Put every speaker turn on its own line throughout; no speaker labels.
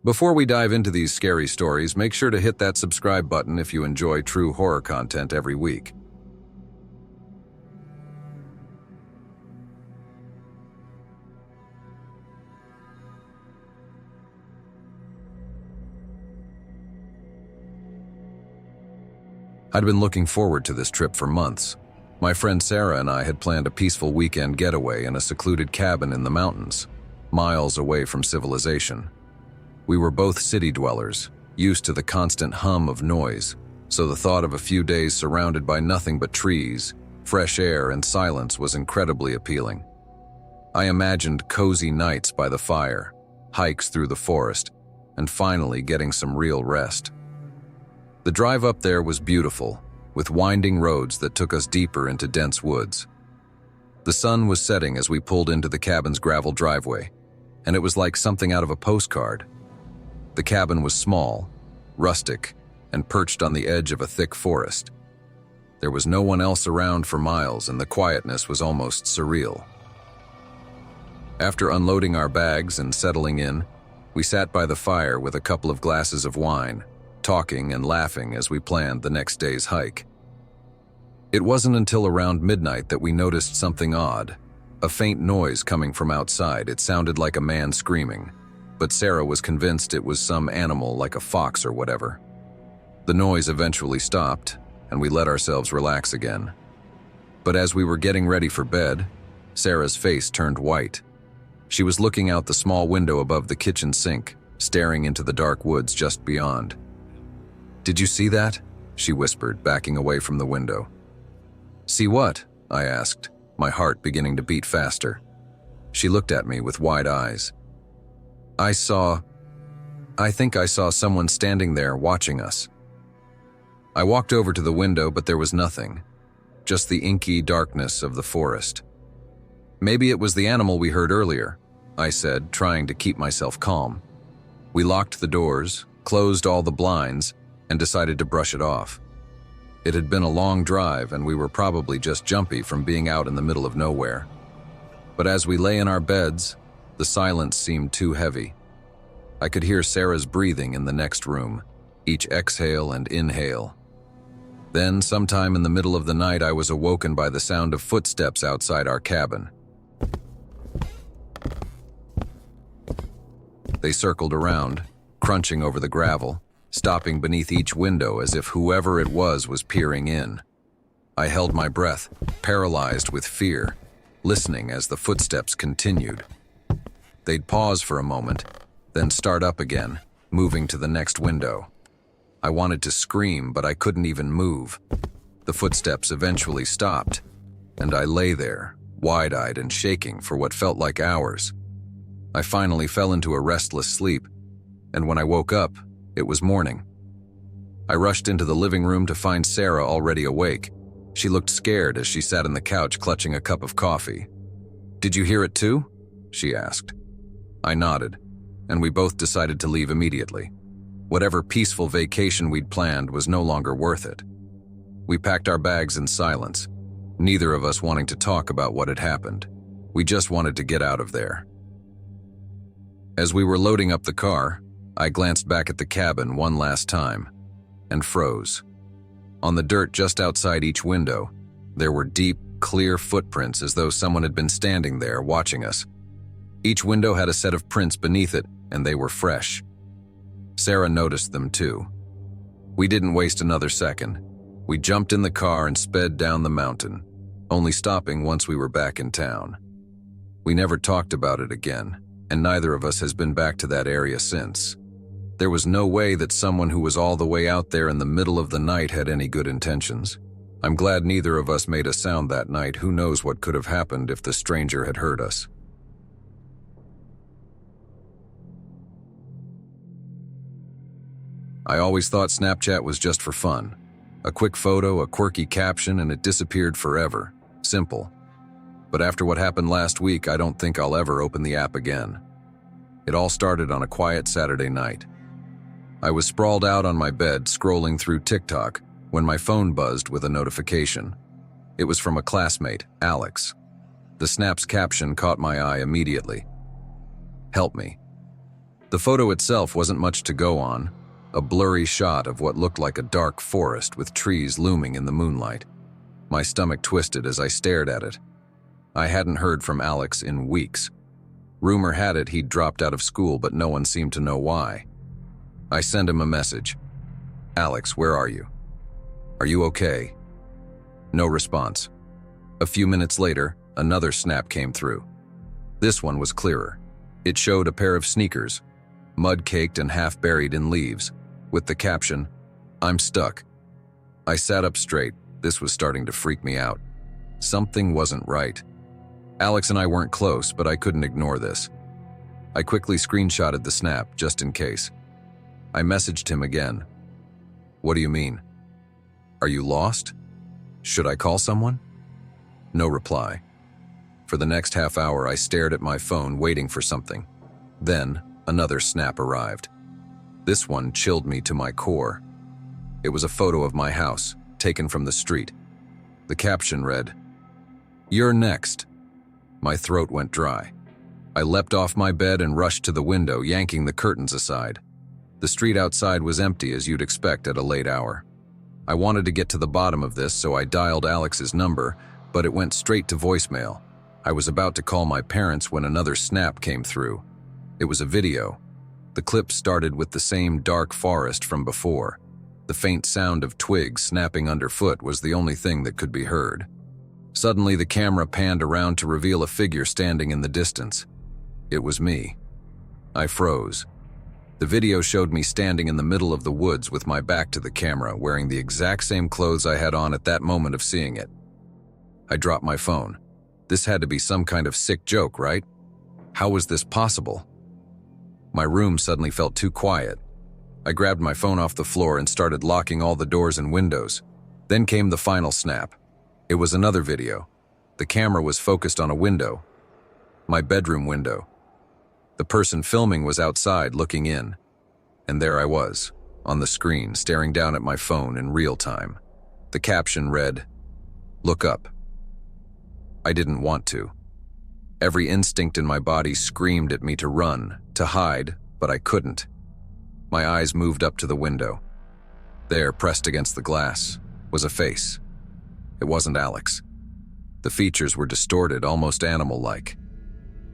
Before we dive into these scary stories, make sure to hit that subscribe button if you enjoy true horror content every week. I'd been looking forward to this trip for months. My friend Sarah and I had planned a peaceful weekend getaway in a secluded cabin in the mountains, miles away from civilization. We were both city dwellers, used to the constant hum of noise, so the thought of a few days surrounded by nothing but trees, fresh air, and silence was incredibly appealing. I imagined cozy nights by the fire, hikes through the forest, and finally getting some real rest. The drive up there was beautiful, with winding roads that took us deeper into dense woods. The sun was setting as we pulled into the cabin's gravel driveway, and it was like something out of a postcard. The cabin was small, rustic, and perched on the edge of a thick forest. There was no one else around for miles, and the quietness was almost surreal. After unloading our bags and settling in, we sat by the fire with a couple of glasses of wine, talking and laughing as we planned the next day's hike. It wasn't until around midnight that we noticed something odd, a faint noise coming from outside. It sounded like a man screaming, but Sarah was convinced it was some animal like a fox or whatever. The noise eventually stopped, and we let ourselves relax again. But as we were getting ready for bed, Sarah's face turned white. She was looking out the small window above the kitchen sink, staring into the dark woods just beyond. "Did you see that?" she whispered, backing away from the window. "See what?" I asked, my heart beginning to beat faster. She looked at me with wide eyes. I think I saw someone standing there watching us." I walked over to the window, but there was nothing, just the inky darkness of the forest. "Maybe it was the animal we heard earlier," I said, trying to keep myself calm. We locked the doors, closed all the blinds, and decided to brush it off. It had been a long drive, and we were probably just jumpy from being out in the middle of nowhere. But as we lay in our beds, the silence seemed too heavy. I could hear Sarah's breathing in the next room, each exhale and inhale. Then, sometime in the middle of the night, I was awoken by the sound of footsteps outside our cabin. They circled around, crunching over the gravel, stopping beneath each window as if whoever it was peering in. I held my breath, paralyzed with fear, listening as the footsteps continued. They'd pause for a moment, then start up again, moving to the next window. I wanted to scream, but I couldn't even move. The footsteps eventually stopped, and I lay there, wide-eyed and shaking for what felt like hours. I finally fell into a restless sleep, and when I woke up, it was morning. I rushed into the living room to find Sarah already awake. She looked scared as she sat on the couch clutching a cup of coffee. "Did you hear it too?" she asked. I nodded, and we both decided to leave immediately. Whatever peaceful vacation we'd planned was no longer worth it. We packed our bags in silence, neither of us wanting to talk about what had happened. We just wanted to get out of there. As we were loading up the car, I glanced back at the cabin one last time and froze. On the dirt just outside each window, there were deep, clear footprints as though someone had been standing there watching us. Each window had a set of prints beneath it, and they were fresh. Sarah noticed them too. We didn't waste another second. We jumped in the car and sped down the mountain, only stopping once we were back in town. We never talked about it again, and neither of us has been back to that area since. There was no way that someone who was all the way out there in the middle of the night had any good intentions. I'm glad neither of us made a sound that night. Who knows what could have happened if the stranger had heard us. I always thought Snapchat was just for fun. A quick photo, a quirky caption, and it disappeared forever. Simple. But after what happened last week, I don't think I'll ever open the app again. It all started on a quiet Saturday night. I was sprawled out on my bed, scrolling through TikTok, when my phone buzzed with a notification. It was from a classmate, Alex. The snap's caption caught my eye immediately. "Help me." The photo itself wasn't much to go on, a blurry shot of what looked like a dark forest with trees looming in the moonlight. My stomach twisted as I stared at it. I hadn't heard from Alex in weeks. Rumor had it he'd dropped out of school, but no one seemed to know why. I sent him a message. "Alex, where are you? Are you okay?" No response. A few minutes later, another snap came through. This one was clearer. It showed a pair of sneakers, mud-caked and half-buried in leaves, with the caption, "I'm stuck." I sat up straight. This was starting to freak me out. Something wasn't right. Alex and I weren't close, but I couldn't ignore this. I quickly screenshotted the snap, just in case. I messaged him again. "What do you mean? Are you lost? Should I call someone?" No reply. For the next half hour, I stared at my phone, waiting for something. Then, another snap arrived. This one chilled me to my core. It was a photo of my house, taken from the street. The caption read, "You're next." My throat went dry. I leapt off my bed and rushed to the window, yanking the curtains aside. The street outside was empty, as you'd expect at a late hour. I wanted to get to the bottom of this, so I dialed Alex's number, but it went straight to voicemail. I was about to call my parents when another snap came through. It was a video. The clip started with the same dark forest from before. The faint sound of twigs snapping underfoot was the only thing that could be heard. Suddenly, the camera panned around to reveal a figure standing in the distance. It was me. I froze. The video showed me standing in the middle of the woods with my back to the camera, wearing the exact same clothes I had on at that moment of seeing it. I dropped my phone. This had to be some kind of sick joke, right? How was this possible? My room suddenly felt too quiet. I grabbed my phone off the floor and started locking all the doors and windows. Then came the final snap. It was another video. The camera was focused on a window. My bedroom window. The person filming was outside looking in. And there I was, on the screen, staring down at my phone in real time. The caption read, "Look up." I didn't want to. Every instinct in my body screamed at me to run, to hide, but I couldn't. My eyes moved up to the window. There, pressed against the glass, was a face. It wasn't Alex. The features were distorted, almost animal-like.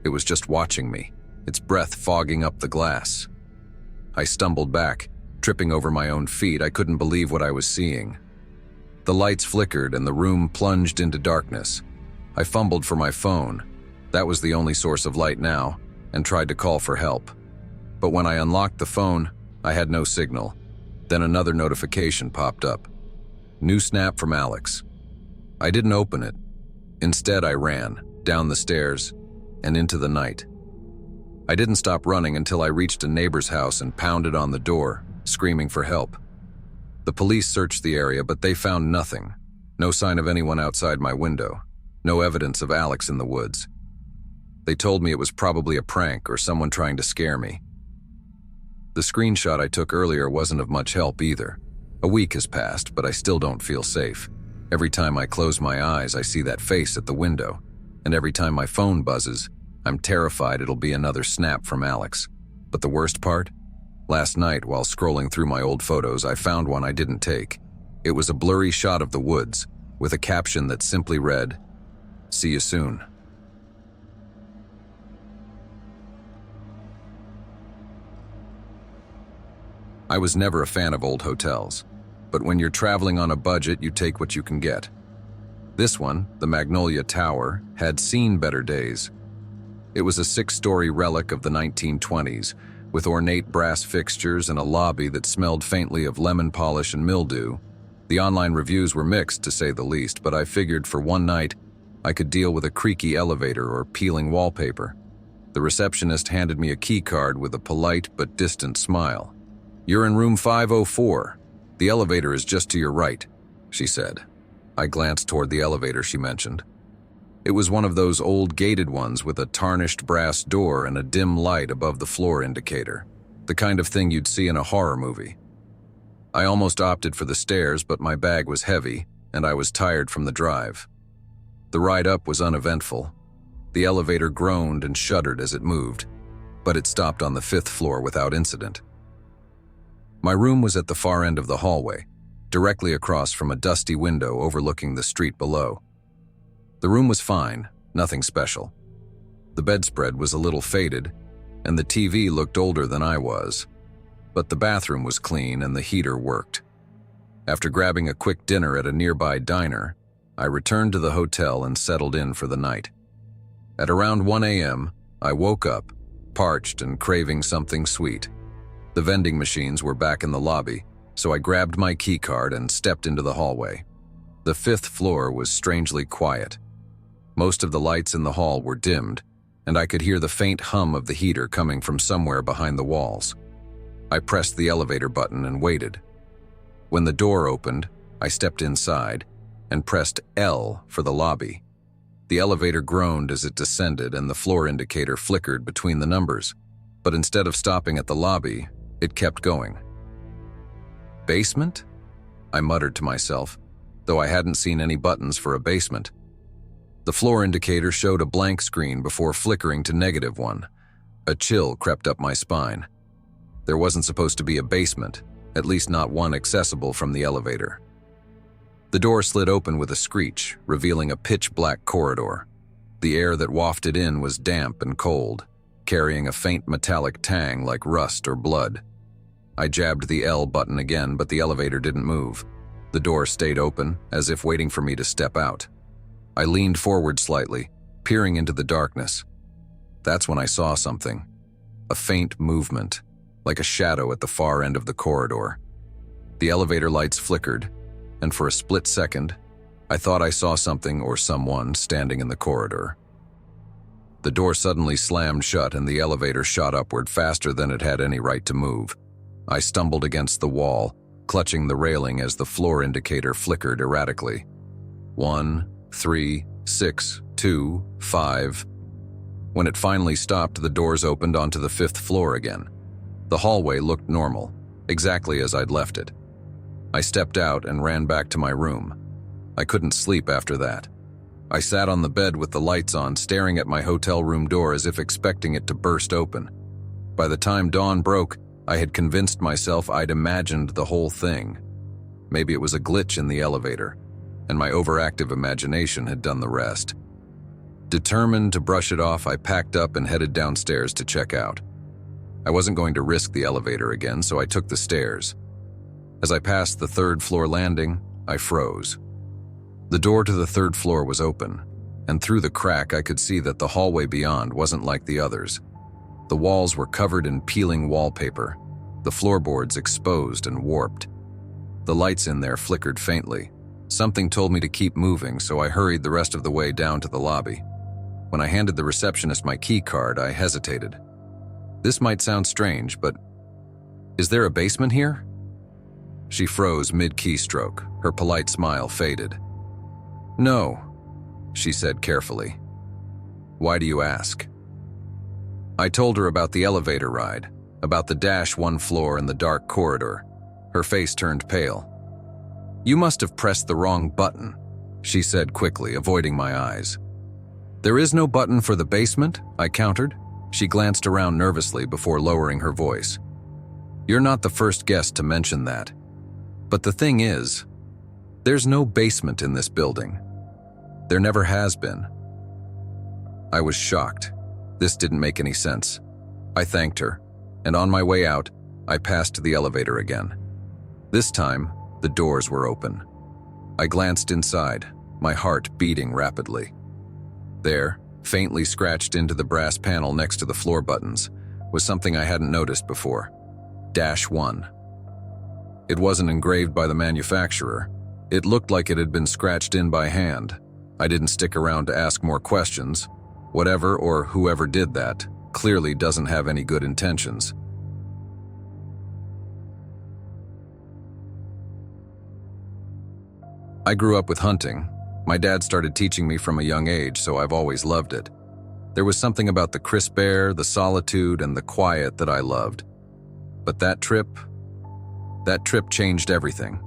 It was just watching me, its breath fogging up the glass. I stumbled back, tripping over my own feet. I couldn't believe what I was seeing. The lights flickered and the room plunged into darkness. I fumbled for my phone. That was the only source of light now, and tried to call for help. But when I unlocked the phone, I had no signal. Then another notification popped up. New snap from Alex. I didn't open it. Instead, I ran, down the stairs, and into the night. I didn't stop running until I reached a neighbor's house and pounded on the door, screaming for help. The police searched the area, but they found nothing. No sign of anyone outside my window. No evidence of Alex in the woods. They told me it was probably a prank or someone trying to scare me. The screenshot I took earlier wasn't of much help either. A week has passed, but I still don't feel safe. Every time I close my eyes, I see that face at the window. And every time my phone buzzes, I'm terrified it'll be another snap from Alex. But the worst part? Last night, while scrolling through my old photos, I found one I didn't take. It was a blurry shot of the woods, with a caption that simply read, "See you soon." I was never a fan of old hotels, but when you're traveling on a budget, you take what you can get. This one, the Magnolia Tower, had seen better days. It was a 6-story relic of the 1920s, with ornate brass fixtures and a lobby that smelled faintly of lemon polish and mildew. The online reviews were mixed, to say the least, but I figured for one night, I could deal with a creaky elevator or peeling wallpaper. The receptionist handed me a key card with a polite but distant smile. "You're in room 504. The elevator is just to your right," she said. I glanced toward the elevator she mentioned. It was one of those old gated ones with a tarnished brass door and a dim light above the floor indicator, the kind of thing you'd see in a horror movie. I almost opted for the stairs, but my bag was heavy, and I was tired from the drive. The ride up was uneventful. The elevator groaned and shuddered as it moved. but it stopped on the 5th floor without incident. My room was at the far end of the hallway, directly across from a dusty window overlooking the street below. The room was fine, nothing special. The bedspread was a little faded, and the TV looked older than I was, but the bathroom was clean and the heater worked. After grabbing a quick dinner at a nearby diner, I returned to the hotel and settled in for the night. At around 1 a.m., I woke up, parched and craving something sweet. The vending machines were back in the lobby, so I grabbed my keycard and stepped into the hallway. The 5th floor was strangely quiet. Most of the lights in the hall were dimmed, and I could hear the faint hum of the heater coming from somewhere behind the walls. I pressed the elevator button and waited. When the door opened, I stepped inside and pressed L for the lobby. The elevator groaned as it descended and the floor indicator flickered between the numbers, but instead of stopping at the lobby, it kept going. Basement? I muttered to myself, though I hadn't seen any buttons for a basement. The floor indicator showed a blank screen before flickering to -1. A chill crept up my spine. There wasn't supposed to be a basement, at least not one accessible from the elevator. The door slid open with a screech, revealing a pitch-black corridor. The air that wafted in was damp and cold, carrying a faint metallic tang like rust or blood. I jabbed the L button again, but the elevator didn't move. The door stayed open, as if waiting for me to step out. I leaned forward slightly, peering into the darkness. That's when I saw something. A faint movement, like a shadow at the far end of the corridor. The elevator lights flickered, and for a split second, I thought I saw something or someone standing in the corridor. The door suddenly slammed shut and the elevator shot upward faster than it had any right to move. I stumbled against the wall, clutching the railing as the floor indicator flickered erratically. 1, 3, 6, 2, 5. When it finally stopped, the doors opened onto the 5th floor again. The hallway looked normal, exactly as I'd left it. I stepped out and ran back to my room. I couldn't sleep after that. I sat on the bed with the lights on, staring at my hotel room door as if expecting it to burst open. By the time dawn broke, I had convinced myself I'd imagined the whole thing. Maybe it was a glitch in the elevator, and my overactive imagination had done the rest. Determined to brush it off, I packed up and headed downstairs to check out. I wasn't going to risk the elevator again, so I took the stairs. As I passed the 3rd floor landing, I froze. The door to the 3rd floor was open, and through the crack I could see that the hallway beyond wasn't like the others. The walls were covered in peeling wallpaper, the floorboards exposed and warped. The lights in there flickered faintly. Something told me to keep moving, so I hurried the rest of the way down to the lobby. When I handed the receptionist my key card, I hesitated. This might sound strange, but is there a basement here? She froze mid-keystroke. Her polite smile faded. No, she said carefully. Why do you ask? I told her about the elevator ride, about the -1 floor and the dark corridor. Her face turned pale. You must have pressed the wrong button, she said quickly, avoiding my eyes. There is no button for the basement, I countered. She glanced around nervously before lowering her voice. You're not the first guest to mention that. But the thing is, there's no basement in this building. There never has been. I was shocked. This didn't make any sense. I thanked her, and on my way out, I passed the elevator again. This time, the doors were open. I glanced inside, my heart beating rapidly. There, faintly scratched into the brass panel next to the floor buttons, was something I hadn't noticed before. -1. It wasn't engraved by the manufacturer. It looked like it had been scratched in by hand. I didn't stick around to ask more questions. Whatever or whoever did that clearly doesn't have any good intentions. I grew up with hunting. My dad started teaching me from a young age, so I've always loved it. There was something about the crisp air, the solitude, and the quiet that I loved. But that trip changed everything.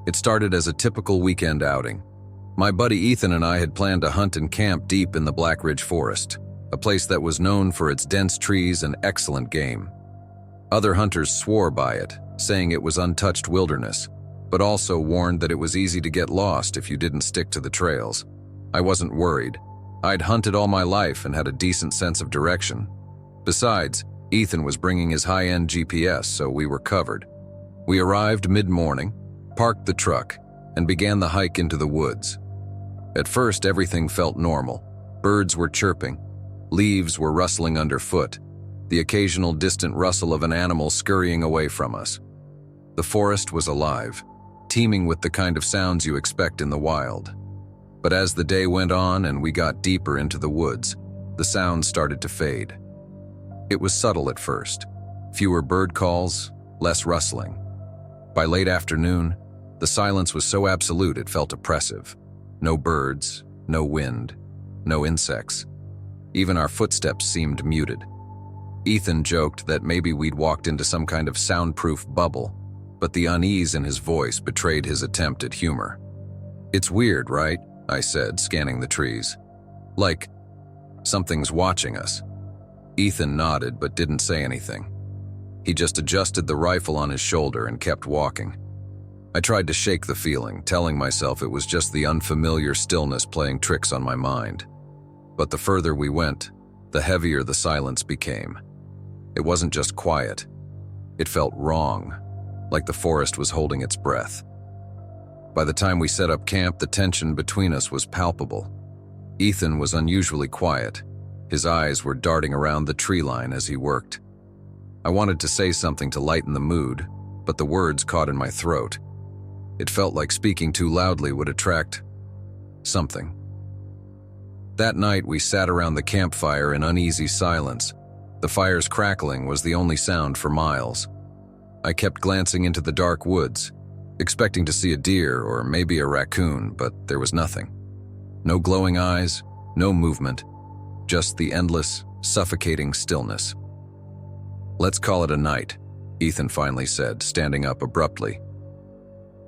It started as a typical weekend outing. My buddy Ethan and I had planned to hunt and camp deep in the Black Ridge Forest. a place that was known for its dense trees and excellent game. Other hunters swore by it, saying it was untouched wilderness, but also warned that it was easy to get lost if you didn't stick to the trails. I wasn't worried. I'd hunted all my life and had a decent sense of direction. Besides, Ethan was bringing his high-end GPS, so we were covered. We arrived mid-morning, parked the truck, and began the hike into the woods. At first, everything felt normal. Birds were chirping. Leaves were rustling underfoot, the occasional distant rustle of an animal scurrying away from us. The forest was alive, teeming with the kind of sounds you expect in the wild. But as the day went on and we got deeper into the woods, the sounds started to fade. It was subtle at first. Fewer bird calls, less rustling. By late afternoon, the silence was so absolute it felt oppressive. No birds, no wind, no insects. Even our footsteps seemed muted. Ethan joked that maybe we'd walked into some kind of soundproof bubble, but the unease in his voice betrayed his attempt at humor. "It's weird, right?" I said, scanning the trees. "Like, something's watching us." Ethan nodded but didn't say anything. He just adjusted the rifle on his shoulder and kept walking. I tried to shake the feeling, telling myself it was just the unfamiliar stillness playing tricks on my mind. But the further we went, the heavier the silence became. It wasn't just quiet. It felt wrong, like the forest was holding its breath. By the time we set up camp, the tension between us was palpable. Ethan was unusually quiet. His eyes were darting around the tree line as he worked. I wanted to say something to lighten the mood, but the words caught in my throat. It felt like speaking too loudly would attract something. That night, we sat around the campfire in uneasy silence. The fire's crackling was the only sound for miles. I kept glancing into the dark woods, expecting to see a deer or maybe a raccoon, but there was nothing. No glowing eyes, no movement, just the endless, suffocating stillness. "Let's call it a night," Ethan finally said, standing up abruptly.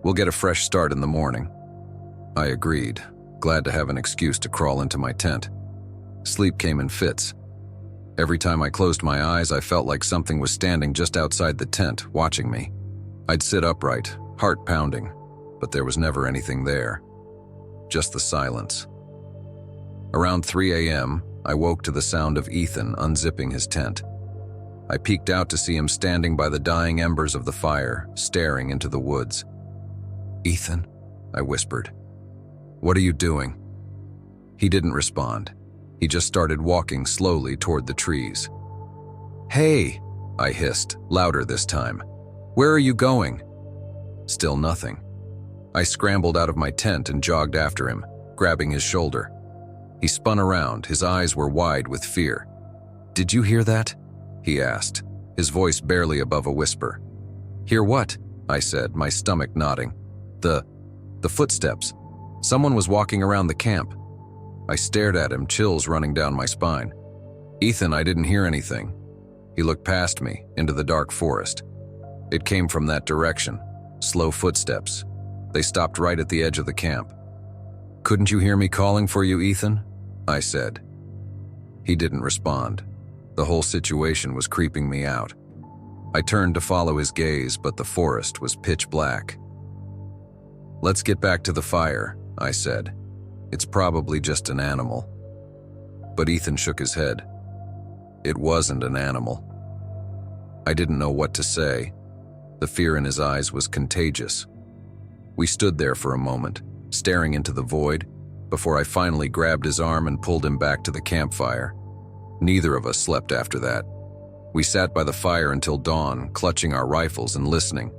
"We'll get a fresh start in the morning." I agreed, glad to have an excuse to crawl into my tent. Sleep came in fits. Every time I closed my eyes, I felt like something was standing just outside the tent, watching me. I'd sit upright, heart pounding, but there was never anything there. Just the silence. Around 3 a.m., I woke to the sound of Ethan unzipping his tent. I peeked out to see him standing by the dying embers of the fire, staring into the woods. "Ethan," I whispered. "What are you doing?" He didn't respond. He just started walking slowly toward the trees. "Hey," I hissed, louder this time. "Where are you going?" Still nothing. I scrambled out of my tent and jogged after him, grabbing his shoulder. He spun around, his eyes were wide with fear. "Did you hear that?" he asked, his voice barely above a whisper. "Hear what?" I said, my stomach knotting. The footsteps. Someone was walking around the camp." I stared at him, chills running down my spine. "Ethan, I didn't hear anything." He looked past me, into the dark forest. It came from that direction, slow footsteps. They stopped right at the edge of the camp. "Couldn't you hear me calling for you, Ethan?" I said. He didn't respond. The whole situation was creeping me out. I turned to follow his gaze, but the forest was pitch black. "Let's get back to the fire," I said. "It's probably just an animal." But Ethan shook his head. It wasn't an animal. I didn't know what to say. The fear in his eyes was contagious. We stood there for a moment, staring into the void, before I finally grabbed his arm and pulled him back to the campfire. Neither of us slept after that. We sat by the fire until dawn, clutching our rifles and listening.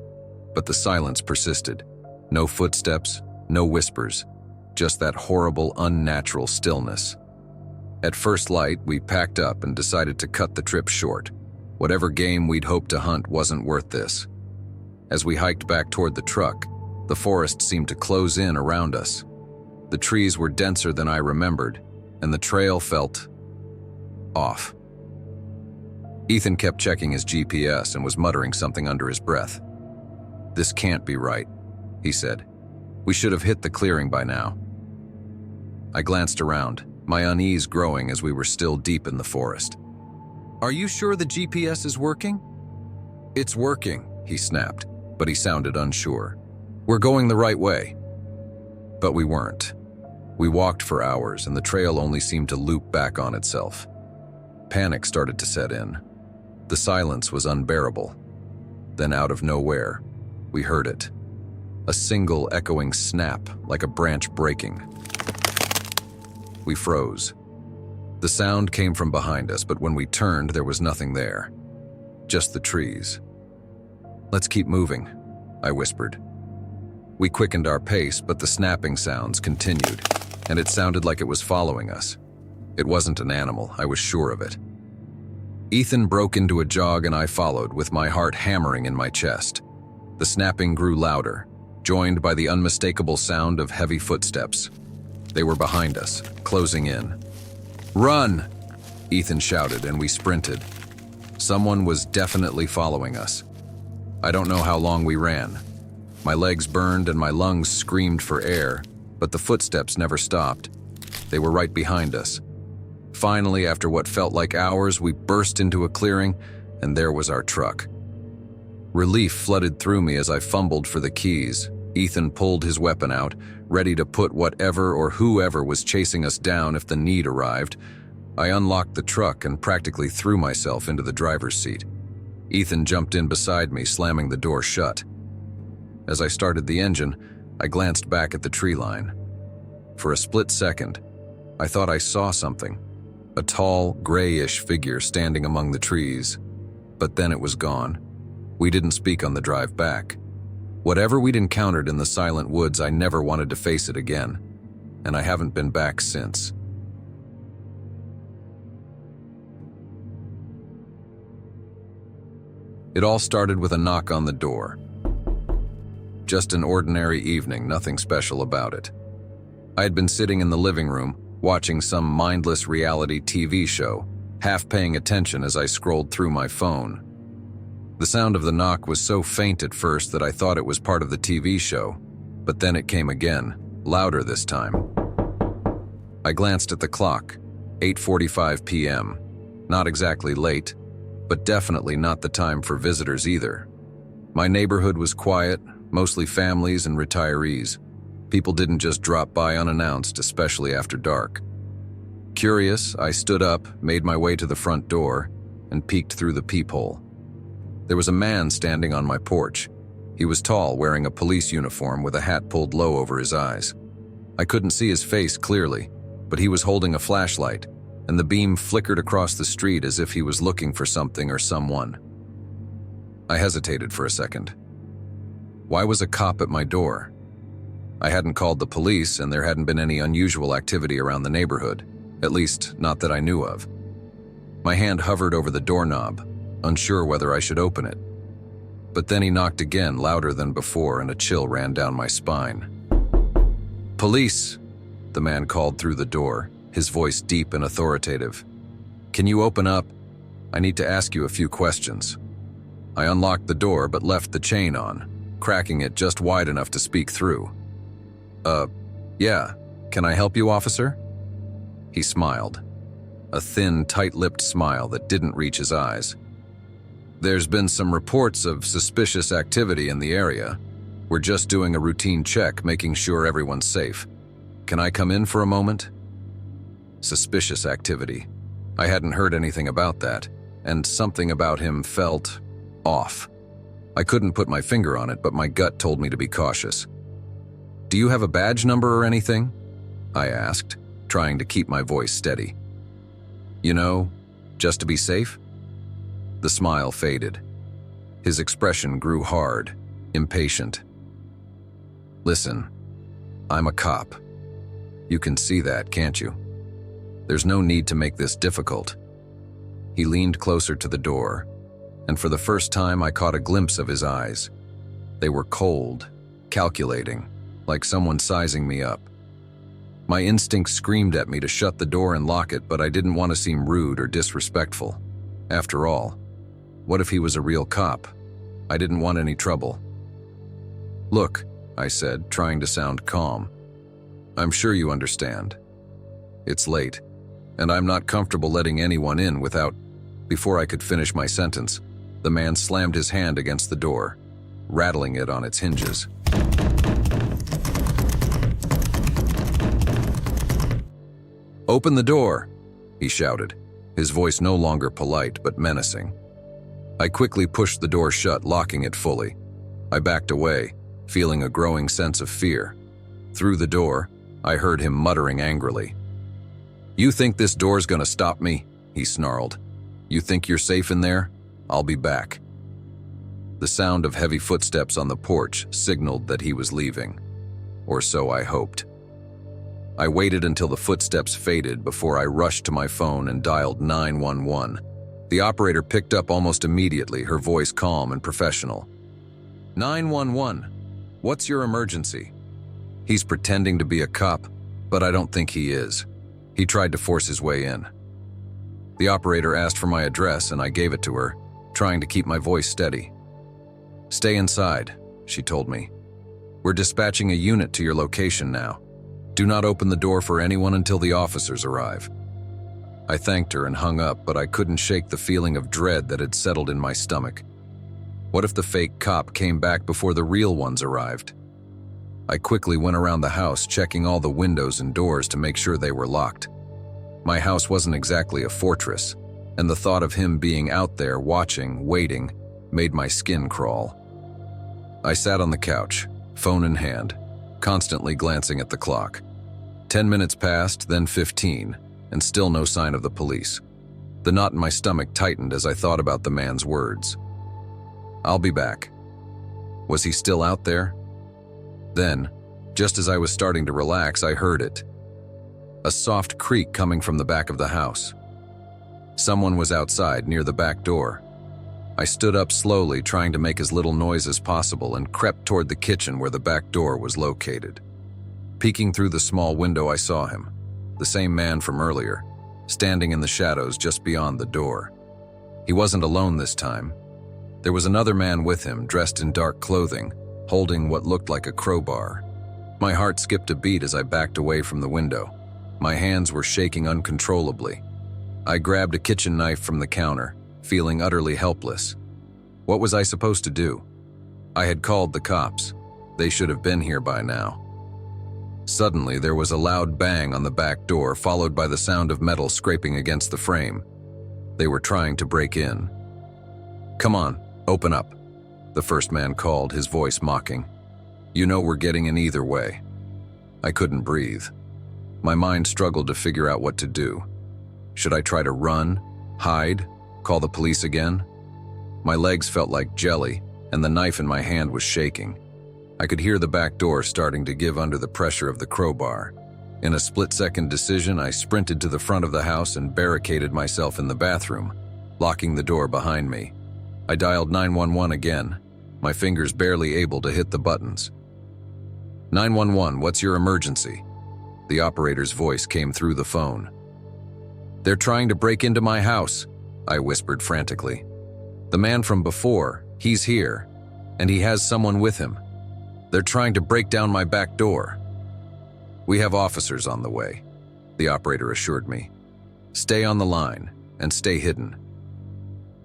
But the silence persisted. No footsteps, no whispers, just that horrible, unnatural stillness. At first light, we packed up and decided to cut the trip short. Whatever game we'd hoped to hunt wasn't worth this. As we hiked back toward the truck, the forest seemed to close in around us. The trees were denser than I remembered, and the trail felt off. Ethan kept checking his GPS and was muttering something under his breath. "This can't be right," he said. "We should have hit the clearing by now." I glanced around. my unease growing as we were still deep in the forest. "Are you sure the GPS is working?" "It's working," he snapped, but he sounded unsure. "We're going the right way." But we weren't. We walked for hours, and the trail only seemed to loop back on itself. Panic started to set in. The silence was unbearable. Then out of nowhere, we heard it. A single echoing snap, like a branch breaking. We froze. The sound came from behind us, but when we turned, there was nothing there. Just the trees. "Let's keep moving," I whispered. We quickened our pace, but the snapping sounds continued, and it sounded like it was following us. It wasn't an animal, I was sure of it. Ethan broke into a jog and I followed, with my heart hammering in my chest. The snapping grew louder, joined by the unmistakable sound of heavy footsteps. They were behind us, closing in. "Run!" Ethan shouted, and we sprinted. Someone was definitely following us. I don't know how long we ran. My legs burned and my lungs screamed for air, but the footsteps never stopped. They were right behind us. Finally, after what felt like hours, we burst into a clearing, and there was our truck. Relief flooded through me as I fumbled for the keys. Ethan pulled his weapon out, ready to put whatever or whoever was chasing us down if the need arrived. I unlocked the truck and practically threw myself into the driver's seat. Ethan jumped in beside me, slamming the door shut. As I started the engine, I glanced back at the tree line. For a split second, I thought I saw something. A tall, grayish figure standing among the trees. But then it was gone. We didn't speak on the drive back. Whatever we'd encountered in the silent woods, I never wanted to face it again, and I haven't been back since. It all started with a knock on the door. Just an ordinary evening, nothing special about it. I had been sitting in the living room, watching some mindless reality TV show, half paying attention as I scrolled through my phone. The sound of the knock was so faint at first that I thought it was part of the TV show, but then it came again, louder this time. I glanced at the clock, 8:45 p.m. Not exactly late, but definitely not the time for visitors either. My neighborhood was quiet, mostly families and retirees. People didn't just drop by unannounced, especially after dark. Curious, I stood up, made my way to the front door, and peeked through the peephole. There was a man standing on my porch. He was tall, wearing a police uniform with a hat pulled low over his eyes. I couldn't see his face clearly, but he was holding a flashlight, and the beam flickered across the street as if he was looking for something or someone. I hesitated for a second. Why was a cop at my door? I hadn't called the police, and there hadn't been any unusual activity around the neighborhood, at least not that I knew of. My hand hovered over the doorknob, unsure whether I should open it. But then he knocked again, louder than before, and a chill ran down my spine. "Police!" the man called through the door, his voice deep and authoritative. "Can you open up? I need to ask you a few questions." I unlocked the door but left the chain on, cracking it just wide enough to speak through. Yeah, can I help you, officer?" He smiled. A thin, tight-lipped smile that didn't reach his eyes. "There's been some reports of suspicious activity in the area. We're just doing a routine check, making sure everyone's safe. Can I come in for a moment?" Suspicious activity. I hadn't heard anything about that, and something about him felt off. I couldn't put my finger on it, but my gut told me to be cautious. "Do you have a badge number or anything?" I asked, trying to keep my voice steady. "You know, just to be safe?" The smile faded. His expression grew hard, impatient. "Listen, I'm a cop. You can see that, can't you? There's no need to make this difficult." He leaned closer to the door, and for the first time I caught a glimpse of his eyes. They were cold, calculating, like someone sizing me up. My instinct screamed at me to shut the door and lock it, but I didn't want to seem rude or disrespectful. After all, what if he was a real cop? I didn't want any trouble. "Look," I said, trying to sound calm. "I'm sure you understand. It's late, and I'm not comfortable letting anyone in without... Before I could finish my sentence, the man slammed his hand against the door, rattling it on its hinges. "Open the door," he shouted, his voice no longer polite but menacing. I quickly pushed the door shut, locking it fully. I backed away, feeling a growing sense of fear. Through the door, I heard him muttering angrily. "You think this door's gonna stop me?" he snarled. "You think you're safe in there? I'll be back." The sound of heavy footsteps on the porch signaled that he was leaving. Or so I hoped. I waited until the footsteps faded before I rushed to my phone and dialed 911. The operator picked up almost immediately, her voice calm and professional. "911, what's your emergency?" He's pretending to be a cop, but I don't think he is. He tried to force his way in. The operator asked for my address and I gave it to her, trying to keep my voice steady. "Stay inside," she told me. "We're dispatching a unit to your location now. Do not open the door for anyone until the officers arrive." I thanked her and hung up, but I couldn't shake the feeling of dread that had settled in my stomach. What if the fake cop came back before the real ones arrived? I quickly went around the house, checking all the windows and doors to make sure they were locked. My house wasn't exactly a fortress, and the thought of him being out there watching, waiting, made my skin crawl. I sat on the couch, phone in hand, constantly glancing at the clock. 10 minutes passed, then 15, and still no sign of the police. The knot in my stomach tightened as I thought about the man's words. "I'll be back." Was he still out there? Then, just as I was starting to relax, I heard it. A soft creak coming from the back of the house. Someone was outside near the back door. I stood up slowly, trying to make as little noise as possible, and crept toward the kitchen where the back door was located. Peeking through the small window, I saw him, the same man from earlier, standing in the shadows just beyond the door. He wasn't alone this time. There was another man with him, dressed in dark clothing, holding what looked like a crowbar. My heart skipped a beat as I backed away from the window. My hands were shaking uncontrollably. I grabbed a kitchen knife from the counter, feeling utterly helpless. What was I supposed to do? I had called the cops. They should have been here by now. Suddenly, there was a loud bang on the back door, followed by the sound of metal scraping against the frame. They were trying to break in. "Come on, open up," the first man called, his voice mocking. "You know we're getting in either way." I couldn't breathe. My mind struggled to figure out what to do. Should I try to run, hide, call the police again? My legs felt like jelly, and the knife in my hand was shaking. I could hear the back door starting to give under the pressure of the crowbar. In a split-second decision, I sprinted to the front of the house and barricaded myself in the bathroom, locking the door behind me. I dialed 911 again, my fingers barely able to hit the buttons. 911, what's your emergency?" The operator's voice came through the phone. "They're trying to break into my house," I whispered frantically. "The man from before, he's here, and he has someone with him. They're trying to break down my back door." "We have officers on the way," the operator assured me. "Stay on the line and stay hidden."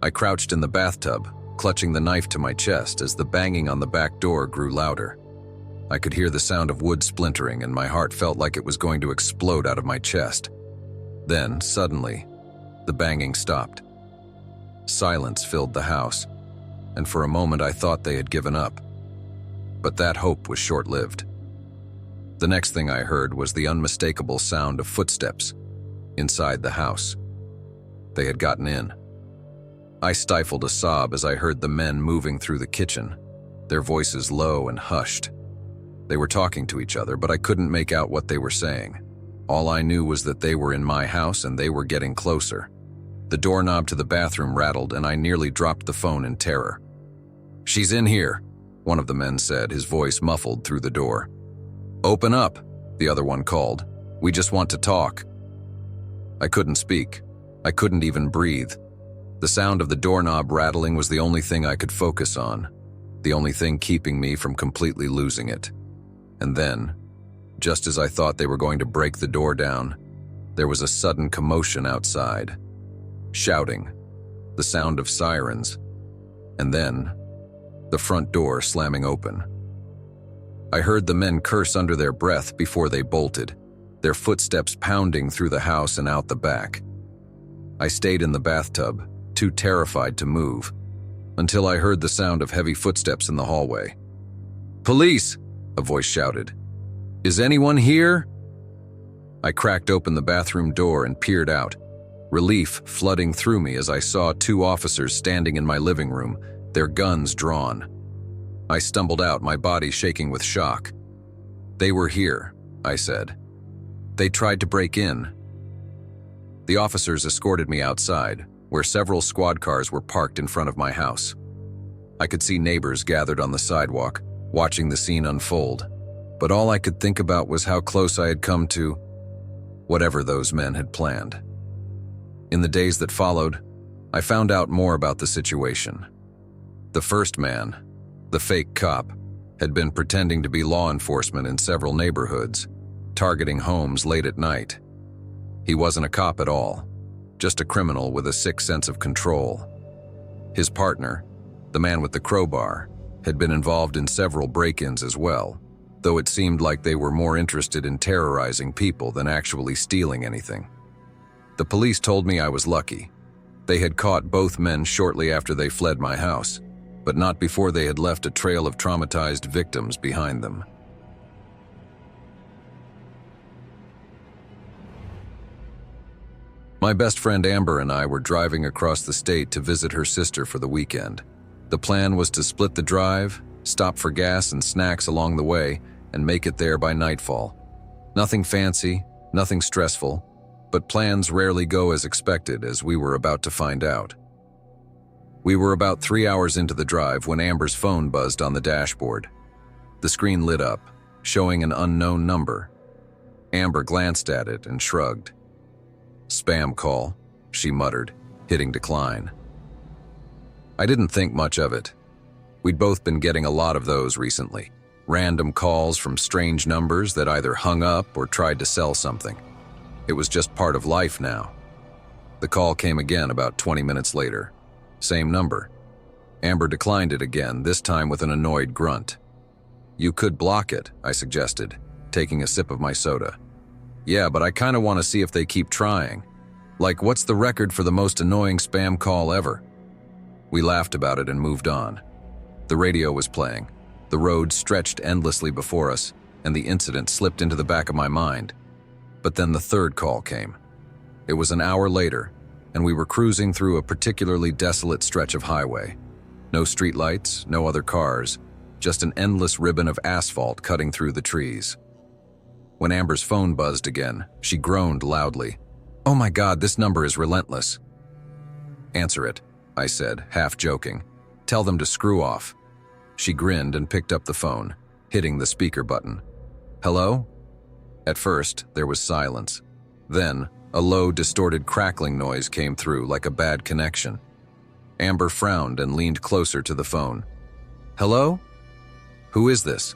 I crouched in the bathtub, clutching the knife to my chest as the banging on the back door grew louder. I could hear the sound of wood splintering, and my heart felt like it was going to explode out of my chest. Then, suddenly, the banging stopped. Silence filled the house, and for a moment I thought they had given up. But that hope was short-lived. The next thing I heard was the unmistakable sound of footsteps inside the house. They had gotten in. I stifled a sob as I heard the men moving through the kitchen, their voices low and hushed. They were talking to each other, but I couldn't make out what they were saying. All I knew was that they were in my house and they were getting closer. The doorknob to the bathroom rattled and I nearly dropped the phone in terror. "She's in here," one of the men said, his voice muffled through the door. "Open up," the other one called. "We just want to talk." I couldn't speak. I couldn't even breathe. The sound of the doorknob rattling was the only thing I could focus on, the only thing keeping me from completely losing it. And then, just as I thought they were going to break the door down, There was a sudden commotion outside. Shouting, the sound of sirens, and then the front door slamming open. I heard the men curse under their breath before they bolted, their footsteps pounding through the house and out the back. I stayed in the bathtub, too terrified to move, until I heard the sound of heavy footsteps in the hallway. "Police!" a voice shouted. "Is anyone here?" I cracked open the bathroom door and peered out, relief flooding through me as I saw 2 officers standing in my living room, their guns drawn. I stumbled out, my body shaking with shock. "They were here," I said. "They tried to break in." The officers escorted me outside, where several squad cars were parked in front of my house. I could see neighbors gathered on the sidewalk, watching the scene unfold, but all I could think about was how close I had come to whatever those men had planned. In the days that followed, I found out more about the situation. The first man, the fake cop, had been pretending to be law enforcement in several neighborhoods, targeting homes late at night. He wasn't a cop at all, just a criminal with a sick sense of control. His partner, the man with the crowbar, had been involved in several break-ins as well, though it seemed like they were more interested in terrorizing people than actually stealing anything. The police told me I was lucky. They had caught both men shortly after they fled my house, but not before they had left a trail of traumatized victims behind them. My best friend Amber and I were driving across the state to visit her sister for the weekend. The plan was to split the drive, stop for gas and snacks along the way, and make it there by nightfall. Nothing fancy, nothing stressful, but plans rarely go as expected, as we were about to find out. We were about 3 hours into the drive when Amber's phone buzzed on the dashboard. The screen lit up, showing an unknown number. Amber glanced at it and shrugged. "Spam call," she muttered, hitting decline. I didn't think much of it. We'd both been getting a lot of those recently. Random calls from strange numbers that either hung up or tried to sell something. It was just part of life now. The call came again about 20 minutes later. Same number. Amber declined it again, this time with an annoyed grunt. "You could block it," I suggested, taking a sip of my soda. "Yeah, but I kind of want to see if they keep trying. Like, what's the record for the most annoying spam call ever?" We laughed about it and moved on. The radio was playing. The road stretched endlessly before us, and the incident slipped into the back of my mind. But then the third call came. It was an hour later, and we were cruising through a particularly desolate stretch of highway. No streetlights, no other cars, just an endless ribbon of asphalt cutting through the trees. When Amber's phone buzzed again, she groaned loudly. "Oh my God, this number is relentless." "Answer it," I said, half joking. "Tell them to screw off." She grinned and picked up the phone, hitting the speaker button. "Hello?" At first, there was silence. Then, a low, distorted crackling noise came through like a bad connection. Amber frowned and leaned closer to the phone. "Hello? Who is this?"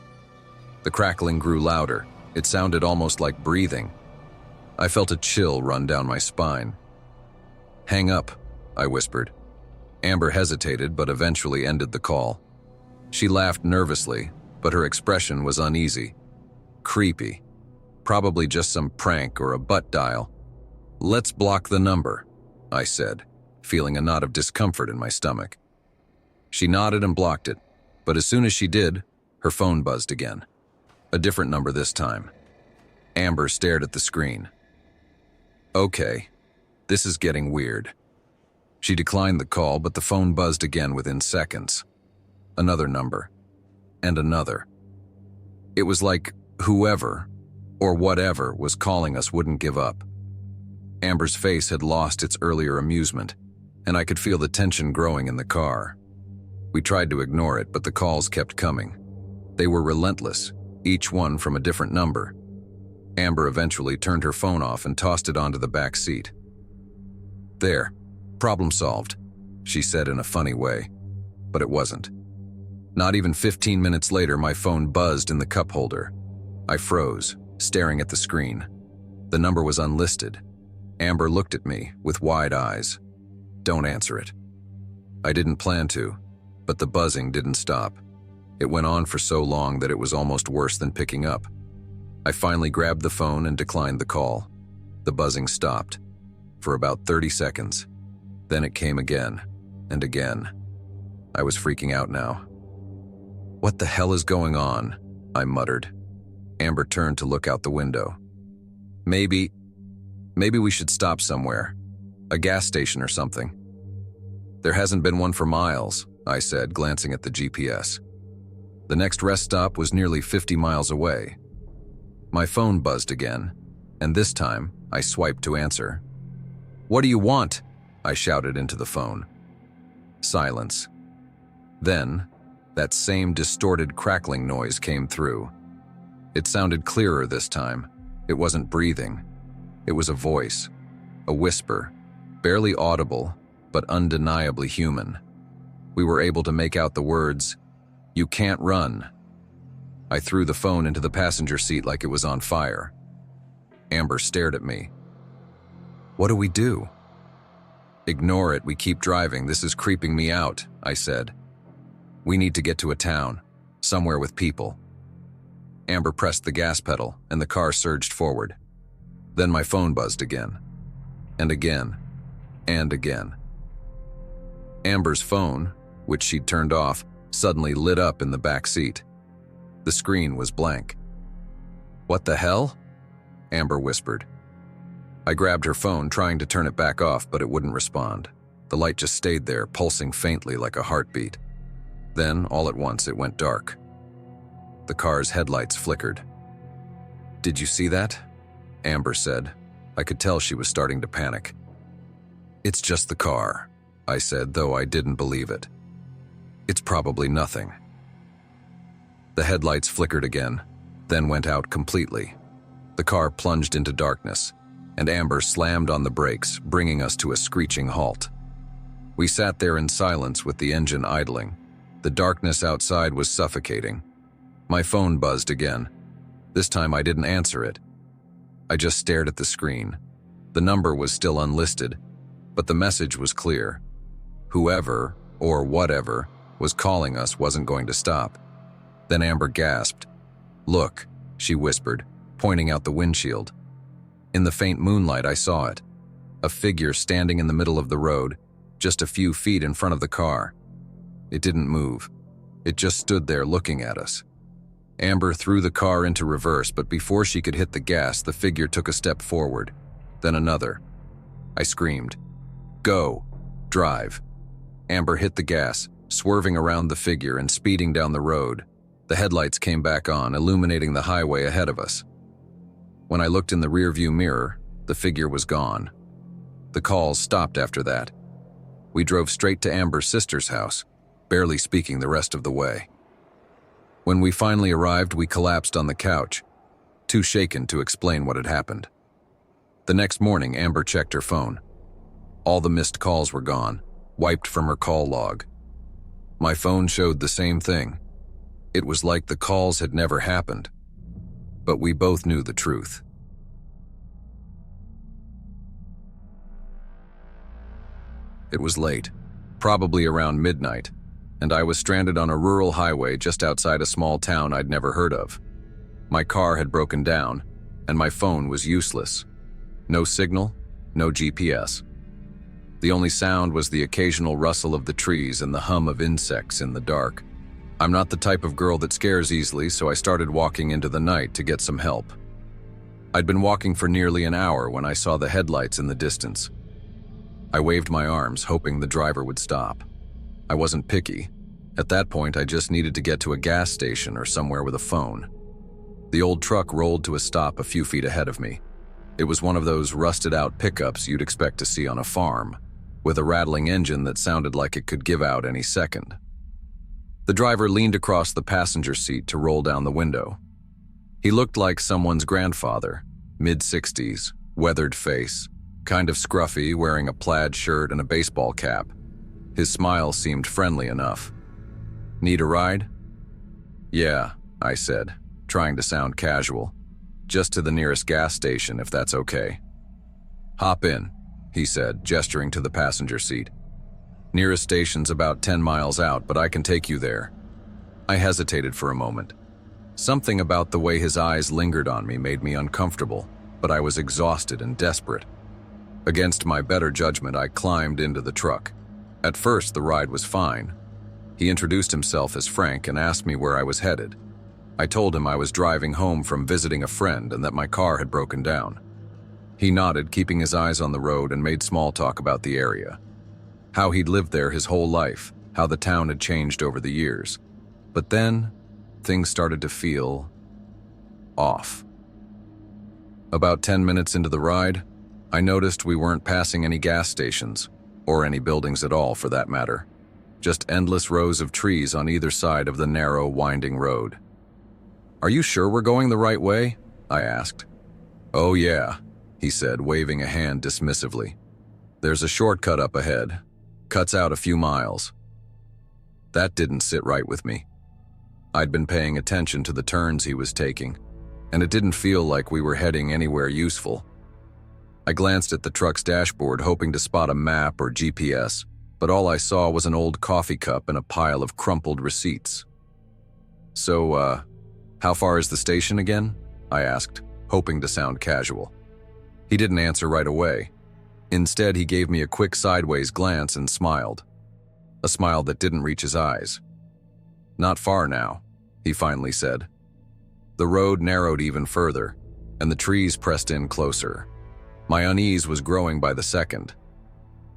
The crackling grew louder. It sounded almost like breathing. I felt a chill run down my spine. "Hang up," I whispered. Amber hesitated but eventually ended the call. She laughed nervously, but her expression was uneasy. Creepy. Probably just some prank or a butt dial. "Let's block the number," I said, feeling a knot of discomfort in my stomach. She nodded and blocked it, but as soon as she did, her phone buzzed again. A different number this time. Amber stared at the screen. "Okay, this is getting weird." She declined the call, but the phone buzzed again within seconds. Another number. And another. It was like whoever, or whatever, was calling us wouldn't give up. Amber's face had lost its earlier amusement, and I could feel the tension growing in the car. We tried to ignore it, but the calls kept coming. They were relentless, each one from a different number. Amber eventually turned her phone off and tossed it onto the back seat. "There, problem solved," she said in a funny way, but it wasn't. Not even 15 minutes later, my phone buzzed in the cup holder. I froze, staring at the screen. The number was unlisted, Amber looked at me with wide eyes. "Don't answer it." I didn't plan to, but the buzzing didn't stop. It went on for so long that it was almost worse than picking up. I finally grabbed the phone and declined the call. The buzzing stopped for about 30 seconds. Then it came again and again. I was freaking out now. "What the hell is going on?" I muttered. Amber turned to look out the window. Maybe we should stop somewhere. A gas station or something." "There hasn't been one for miles," I said, glancing at the GPS. The next rest stop was nearly 50 miles away. My phone buzzed again, and this time I swiped to answer. "What do you want?" I shouted into the phone. Silence. Then, that same distorted crackling noise came through. It sounded clearer this time. It wasn't breathing. It was a voice, a whisper, barely audible, but undeniably human. We were able to make out the words, "You can't run." I threw the phone into the passenger seat like it was on fire. Amber stared at me. "What do we do?" "Ignore it, we keep driving, this is creeping me out," I said. "We need to get to a town, somewhere with people." Amber pressed the gas pedal, and the car surged forward. Then my phone buzzed again, and again, and again. Amber's phone, which she'd turned off, suddenly lit up in the back seat. The screen was blank. "What the hell?" Amber whispered. I grabbed her phone, trying to turn it back off, but it wouldn't respond. The light just stayed there, pulsing faintly like a heartbeat. Then, all at once, it went dark. The car's headlights flickered. "Did you see that?" Amber said. I could tell she was starting to panic. "It's just the car," I said, though I didn't believe it. "It's probably nothing." The headlights flickered again, then went out completely. The car plunged into darkness, and Amber slammed on the brakes, bringing us to a screeching halt. We sat there in silence with the engine idling. The darkness outside was suffocating. My phone buzzed again. This time I didn't answer it. I just stared at the screen. The number was still unlisted, but the message was clear. Whoever, or whatever, was calling us wasn't going to stop. Then Amber gasped. "Look," she whispered, pointing out the windshield. In the faint moonlight I saw it. A figure standing in the middle of the road, just a few feet in front of the car. It didn't move. It just stood there looking at us. Amber threw the car into reverse, but before she could hit the gas, the figure took a step forward, then another. I screamed, "Go! Drive!" Amber hit the gas, swerving around the figure and speeding down the road. The headlights came back on, illuminating the highway ahead of us. When I looked in the rearview mirror, the figure was gone. The calls stopped after that. We drove straight to Amber's sister's house, barely speaking the rest of the way. When we finally arrived, we collapsed on the couch, too shaken to explain what had happened. The next morning, Amber checked her phone. All the missed calls were gone, wiped from her call log. My phone showed the same thing. It was like the calls had never happened. But we both knew the truth. It was late, probably around midnight, and I was stranded on a rural highway just outside a small town I'd never heard of. My car had broken down, and my phone was useless. No signal, no GPS. The only sound was the occasional rustle of the trees and the hum of insects in the dark. I'm not the type of girl that scares easily, so I started walking into the night to get some help. I'd been walking for nearly an hour when I saw the headlights in the distance. I waved my arms, hoping the driver would stop. I wasn't picky. At that point, I just needed to get to a gas station or somewhere with a phone. The old truck rolled to a stop a few feet ahead of me. It was one of those rusted-out pickups you'd expect to see on a farm, with a rattling engine that sounded like it could give out any second. The driver leaned across the passenger seat to roll down the window. He looked like someone's grandfather, mid-60s, weathered face, kind of scruffy, wearing a plaid shirt and a baseball cap. His smile seemed friendly enough. "Need a ride?" "Yeah," I said, trying to sound casual. "Just to the nearest gas station, if that's okay." "Hop in," he said, gesturing to the passenger seat. "Nearest station's about 10 miles out, but I can take you there." I hesitated for a moment. Something about the way his eyes lingered on me made me uncomfortable, but I was exhausted and desperate. Against my better judgment, I climbed into the truck. At first, the ride was fine. He introduced himself as Frank and asked me where I was headed. I told him I was driving home from visiting a friend and that my car had broken down. He nodded, keeping his eyes on the road, and made small talk about the area. How he'd lived there his whole life, how the town had changed over the years. But then, things started to feel off. About 10 minutes into the ride, I noticed we weren't passing any gas stations, or any buildings at all for that matter. Just endless rows of trees on either side of the narrow, winding road. "Are you sure we're going the right way?" I asked. "Oh yeah," he said, waving a hand dismissively. "There's a shortcut up ahead. Cuts out a few miles." That didn't sit right with me. I'd been paying attention to the turns he was taking, and it didn't feel like we were heading anywhere useful. I glanced at the truck's dashboard, hoping to spot a map or GPS, but all I saw was an old coffee cup and a pile of crumpled receipts. "So, how far is the station again?" I asked, hoping to sound casual. He didn't answer right away. Instead, he gave me a quick sideways glance and smiled. A smile that didn't reach his eyes. "Not far now," he finally said. The road narrowed even further, and the trees pressed in closer. My unease was growing by the second.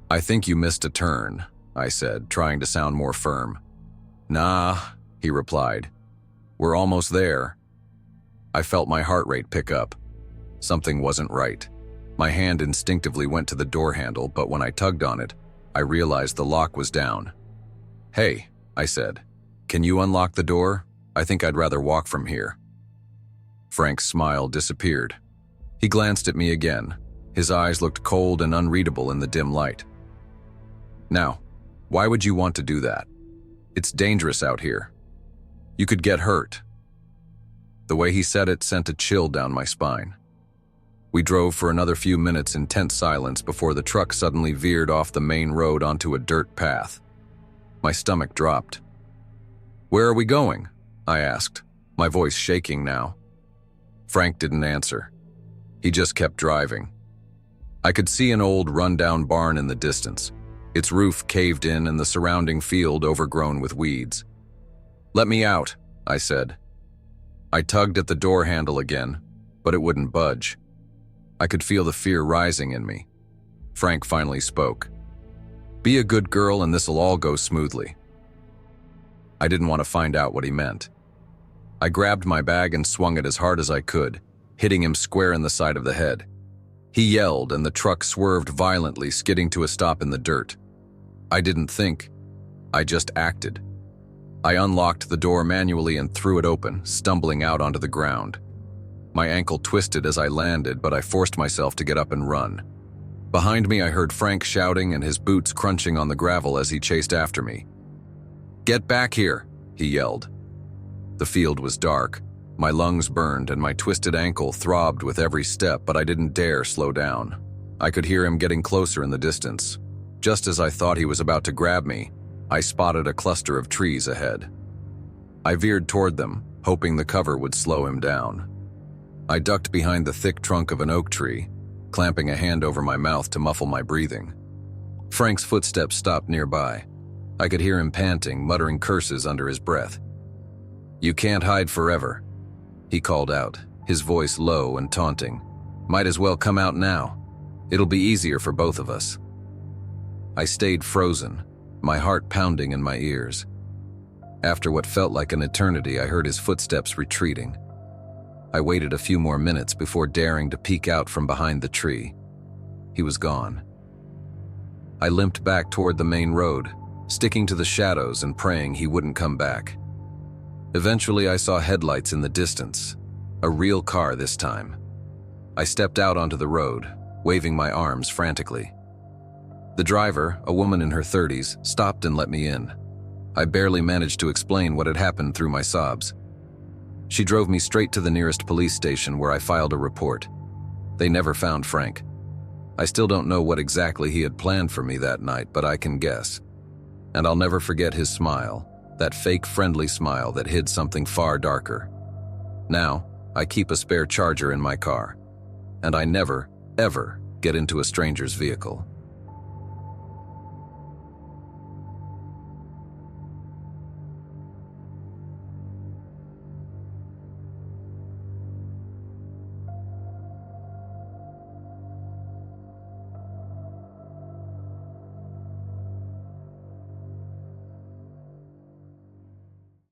"I think you missed a turn," I said, trying to sound more firm. "Nah," he replied. "We're almost there." I felt my heart rate pick up. Something wasn't right. My hand instinctively went to the door handle, but when I tugged on it, I realized the lock was down. "Hey," I said, "can you unlock the door? I think I'd rather walk from here." Frank's smile disappeared. He glanced at me again. His eyes looked cold and unreadable in the dim light. "Now, why would you want to do that? It's dangerous out here. You could get hurt." The way he said it sent a chill down my spine. We drove for another few minutes in tense silence before the truck suddenly veered off the main road onto a dirt path. My stomach dropped. "Where are we going?" I asked, my voice shaking now. Frank didn't answer. He just kept driving. I could see an old run-down barn in the distance, its roof caved in and the surrounding field overgrown with weeds. "Let me out," I said. I tugged at the door handle again, but it wouldn't budge. I could feel the fear rising in me. Frank finally spoke. "Be a good girl and this'll all go smoothly." I didn't want to find out what he meant. I grabbed my bag and swung it as hard as I could, hitting him square in the side of the head. He yelled and the truck swerved violently, skidding to a stop in the dirt. I didn't think. I just acted. I unlocked the door manually and threw it open, stumbling out onto the ground. My ankle twisted as I landed, but I forced myself to get up and run. Behind me, I heard Frank shouting and his boots crunching on the gravel as he chased after me. "Get back here," he yelled. The field was dark. My lungs burned and my twisted ankle throbbed with every step, but I didn't dare slow down. I could hear him getting closer in the distance. Just as I thought he was about to grab me, I spotted a cluster of trees ahead. I veered toward them, hoping the cover would slow him down. I ducked behind the thick trunk of an oak tree, clamping a hand over my mouth to muffle my breathing. Frank's footsteps stopped nearby. I could hear him panting, muttering curses under his breath. "You can't hide forever," he called out, his voice low and taunting. "Might as well come out now. It'll be easier for both of us." I stayed frozen, my heart pounding in my ears. After what felt like an eternity, I heard his footsteps retreating. I waited a few more minutes before daring to peek out from behind the tree. He was gone. I limped back toward the main road, sticking to the shadows and praying he wouldn't come back. Eventually, I saw headlights in the distance, a real car this time. I stepped out onto the road, waving my arms frantically. The driver, a woman in her 30s, stopped and let me in. I barely managed to explain what had happened through my sobs. She drove me straight to the nearest police station where I filed a report. They never found Frank. I still don't know what exactly he had planned for me that night, but I can guess. And I'll never forget his smile, that fake friendly smile that hid something far darker. Now, I keep a spare charger in my car, and I never, ever get into a stranger's vehicle.